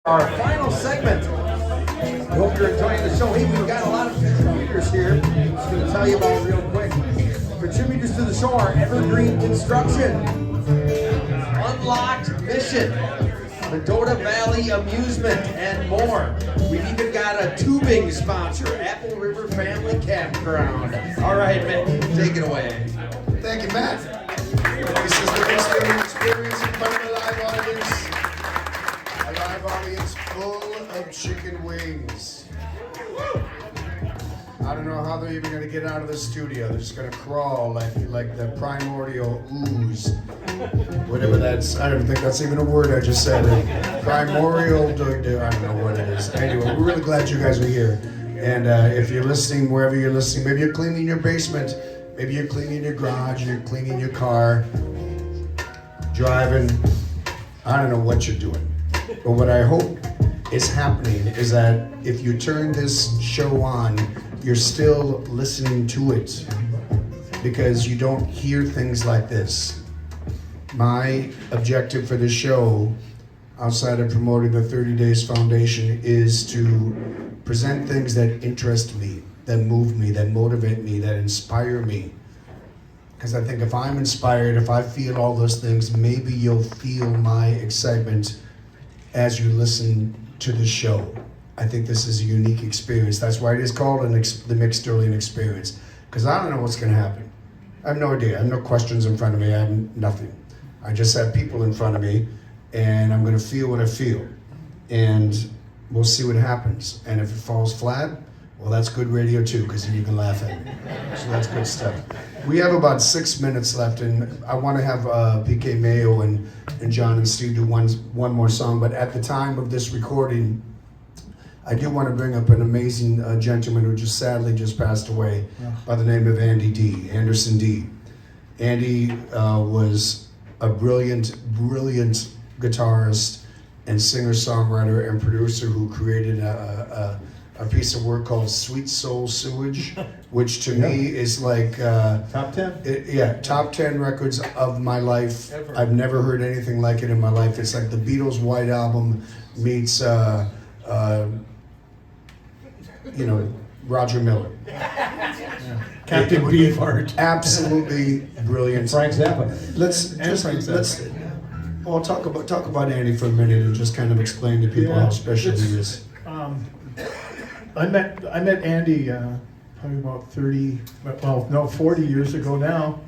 Our final segment. Hope you're enjoying the show. Hey, we've got a lot of contributors here. Just going to tell you about it real quick. Contributors to the show are Evergreen Construction, Unlocked Mission, Mendota Valley Amusement, and more. We've even got a tubing sponsor, Apple River Family Campground. All right, Mick, take it away. Thank you, Matt. This is the Thanksgiving experience in front of a live audience. A live audience full of chicken wings. I don't know how they're even going to get out of the studio. They're just going to crawl like the primordial ooze. Whatever that's, I don't think that's even a word I just said. Primordial, I don't know what it is. Anyway, we're really glad you guys are here. And if you're listening, wherever you're listening, maybe you're cleaning your basement, maybe you're cleaning your garage, you're cleaning your car, driving, I don't know what you're doing. But what I hope is happening is that if you turn this show on, you're still listening to it because you don't hear things like this. My objective for this show, outside of promoting the 30 Days Foundation, is to present things that interest me, that move me, that motivate me, that inspire me. Because I think if I'm inspired, if I feel all those things, maybe you'll feel my excitement as you listen to the show. I think this is a unique experience. That's why it is called the Mick Sterling Experience. Because I don't know what's going to happen. I have no idea. I have no questions in front of me. I have nothing. I just have people in front of me, and I'm going to feel what I feel. And we'll see what happens. And if it falls flat, well, that's good radio too, because then you can laugh at me. So that's good stuff. We have about 6 minutes left, and I want to have PK Mayo and John and Steve do one more song. But at the time of this recording, I do want to bring up an amazing gentleman who sadly passed away by the name of Anderson D. Andy was a brilliant guitarist and singer-songwriter and producer who created a piece of work called Sweet Soul Sewage, which to me is like... top 10? Yeah, top 10 records of my life. Ever. I've never heard anything like it in my life. It's like the Beatles' White Album meets... Roger Miller. Yeah. Captain Beefheart. Absolutely brilliant. Frank Zappa. Well, talk about Andy for a minute and just kind of explain to people how special he is. I met Andy probably about 40 years ago now.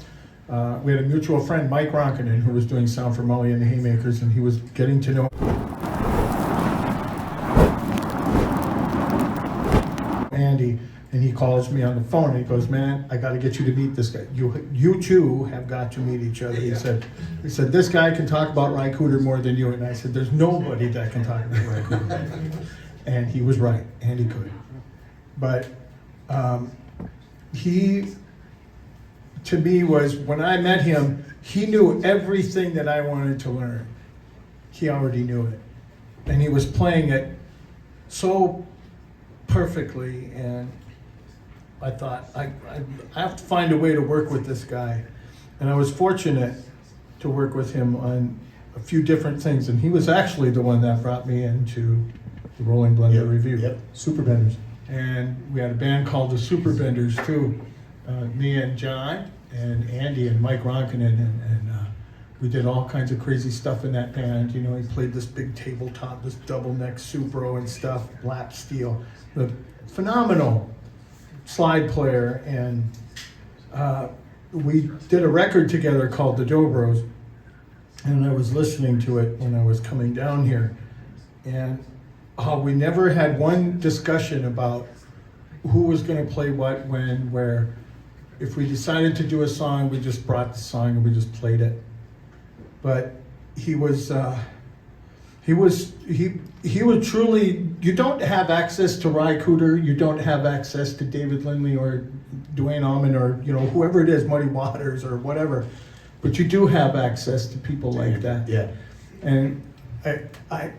We had a mutual friend, Mike Ronkanen, who was doing sound for Mayo and the Haymakers, and he was getting to know Andy, and he calls me on the phone and he goes, "Man, I got to get you to meet this guy. You two have got to meet each other." He said, "This guy can talk about Ry Cooder more than you." And I said, "There's nobody that can talk about Ry Cooder." And he was right. Andy could. But he, to me, was, when I met him, he knew everything that I wanted to learn. He already knew it. And he was playing it so perfectly, and I thought, I have to find a way to work with this guy. And I was fortunate to work with him on a few different things, and he was actually the one that brought me into the Rolling Blender Review. Yep. Superbenders. And we had a band called the Superbenders too. Me and John and Andy and Mike Ronkanen, and we did all kinds of crazy stuff in that band. You know, he played this big tabletop, this double neck Supro and stuff, lap steel. The phenomenal slide player, and we did a record together called The Dobros, and I was listening to it when I was coming down here, and we never had one discussion about who was going to play what, when, where. If we decided to do a song, we just brought the song and we just played it. But he was truly, you don't have access to Ry Cooder, you don't have access to David Lindley or Duane Allman or whoever it is, Muddy Waters or whatever, but you do have access to people like that. Yeah. And I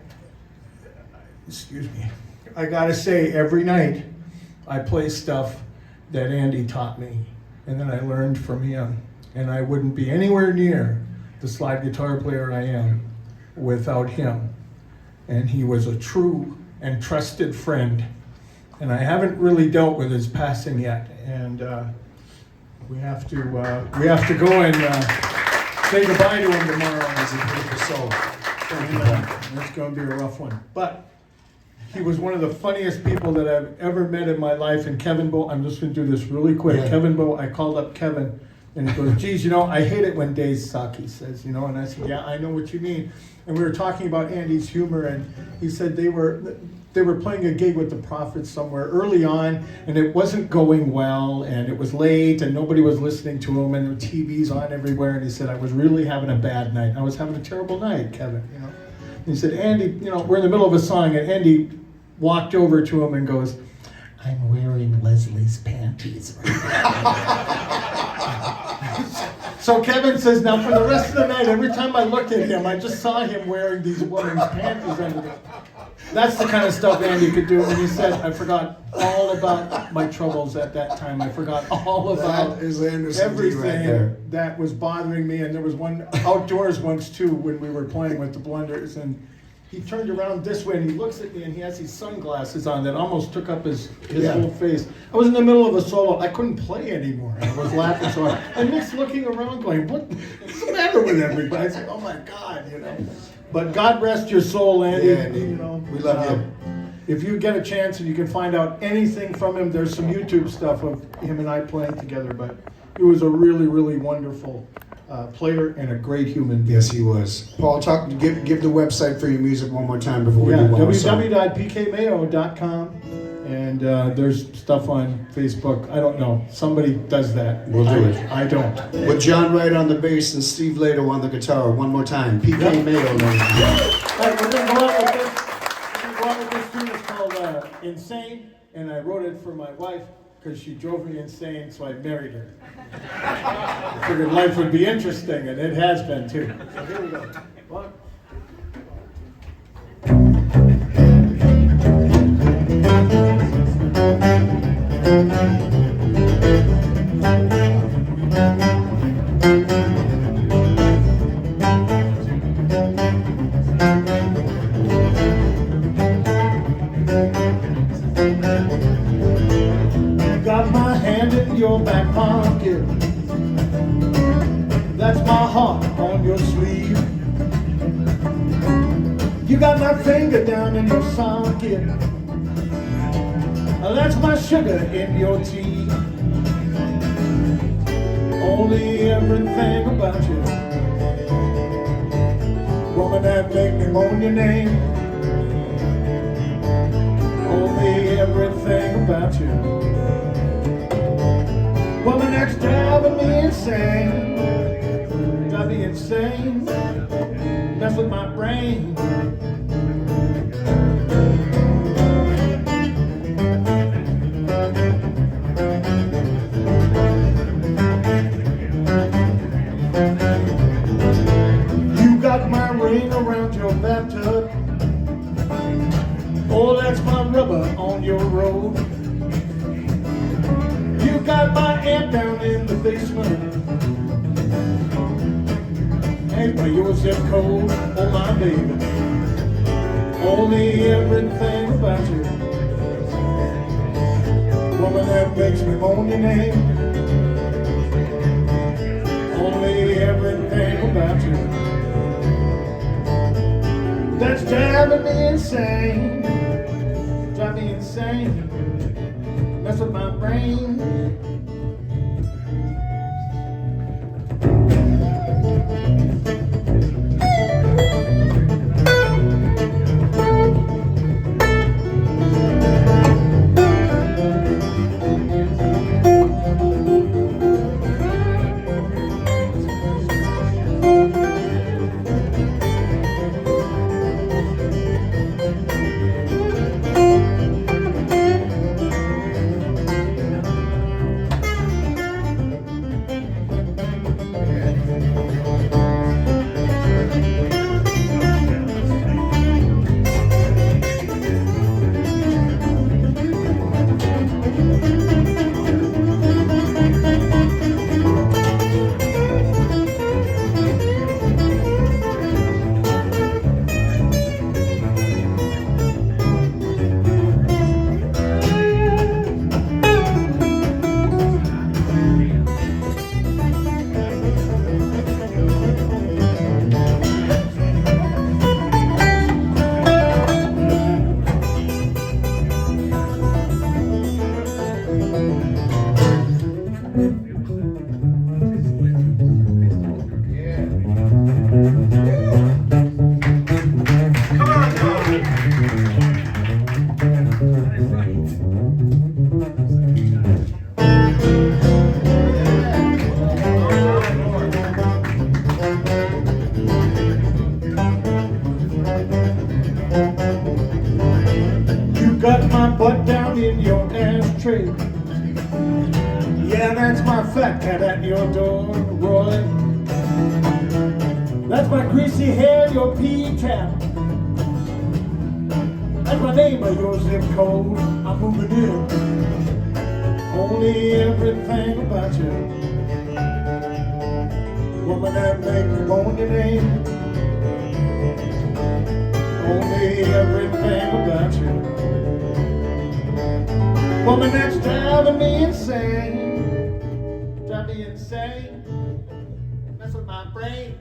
excuse me, I gotta say, every night I play stuff that Andy taught me and then I learned from him, and I wouldn't be anywhere near the slide guitar player I am without him. and he was a true and trusted friend. And I haven't really dealt with his passing yet, and we have to go and say goodbye to him tomorrow. He's a beautiful soul. It's going to be a rough one, but he was one of the funniest people that I've ever met in my life. And Kevin Bow, I'm just going to do this really quick. Yeah. Kevin Bow, I called up Kevin, and he goes, "Geez, I hate it when days suck," he says, and I said, "Yeah, I know what you mean." And we were talking about Andy's humor, and he said they were playing a gig with the Prophets somewhere early on, and it wasn't going well, and it was late, and nobody was listening to him, and the TV's on everywhere, and he said, "I was really having a bad night. I was having a terrible night, Kevin." And he said, "Andy, we're in the middle of a song," and Andy walked over to him and goes, "I'm wearing Leslie's panties right now." So Kevin says, now for the rest of the night, every time I looked at him, I just saw him wearing these women's panties under the... That's the kind of stuff Andy could do. And he said, "I forgot all about my troubles at that time. I forgot all about That is Anderson D right there. everything that was bothering me." And there was one outdoors once too when we were playing with the Blunders, and he turned around this way and he looks at me and he has these sunglasses on that almost took up his whole face. I was in the middle of a solo. I couldn't play anymore. I was laughing so hard. And Nick's looking around going, what's the matter with everybody? I said, "Oh my God, But God rest your soul, Andy. Yeah, Andy. We love you. If you get a chance and you can find out anything from him, there's some YouTube stuff of him and I playing together. But he was a really, really wonderful player and a great human being. Yes, he was. Paul, give the website for your music one more time before we do one more song. www.pkmayo.com, and there's stuff on Facebook. I don't know. Somebody does that. We'll do it. I don't. With John Wright on the bass and Steve Lato on the guitar. One more time. PK Mayo, ladies and gentlemen. All right, we're going to go out with this. We're going to go out with this tune. It's called Insane, and I wrote it for my wife because she drove me insane, so I married her. I figured life would be interesting, and it has been too. So here we go. One. Got my hand in your back pocket. That's my heart on your sleeve. You got my finger down in your socket. That's my sugar in your tea. Only everything about you, woman, that make me moan your name. Only everything about you, woman, that's driving me insane. Drive me insane. Mess with my brain. You got my ring around your bathtub. Oh, that's my rubber on your road. You got my amp down in the basement. Ain't by your zip code, oh my baby. Only everything about you, woman, that makes me moan your name. Only everything about you, that's driving me insane. Drive me insane. Mess with my brain. trade. Yeah, that's my fat cat at your door, Roy. That's my greasy hair, your P-tap. That's my name or your zip code. I'm moving in. Only everything about you, woman, that make me want your name. Only everything about you, woman, that's driving me insane. Drive me insane. Mess with my brain.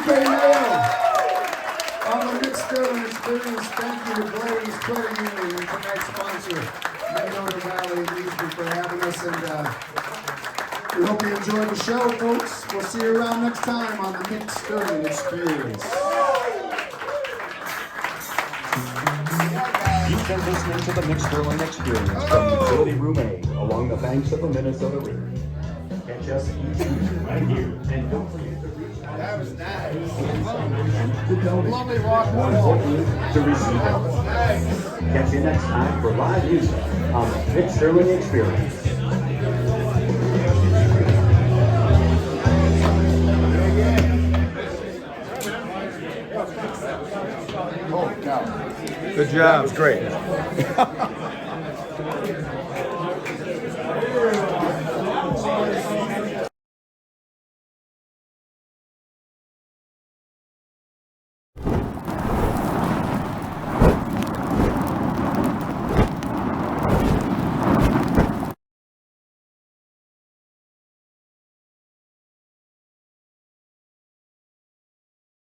Mayo on the MICK Experience. Thank you to Blaze Credit Union and tonight's sponsor, Mayo Valley Amusement, for having us. And we hope you enjoyed the show, folks. We'll see you around next time on the MICK Experience. You've been listening to the MICK Experience from Utility Room A along the banks of the Minnesota River. Catch us each week right here, and don't forget to reach out. That was nice. To donate. Lovely rock and More roll. importantly, to receive That help. was nice. Catch you next time for live music on the MICK Experience. Oh, no. Good job. That was great.